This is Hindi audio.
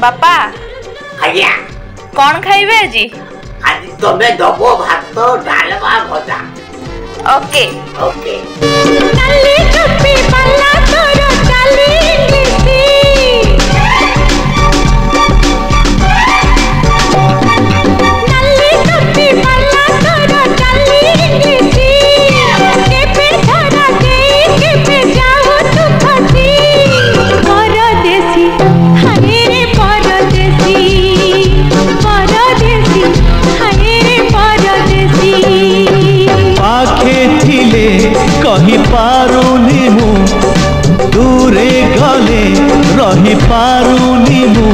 बापा आज्ञा कौन खाइबे आज? आज तमे दबो भात डालमा भजा। ओके ओके नल्ली टप्पी पल्ला तोरो चाली इंग्लिशी नल्ली टप्पी पल्ला तोरो चाली इंग्लिशी केपे धरा देई केपे जाओ तू फसी परदेसी हाय रे परदेसी हाय रे परदेसी पाखे थिले कही पारुनी मु दूरे गले रही पारुनी मु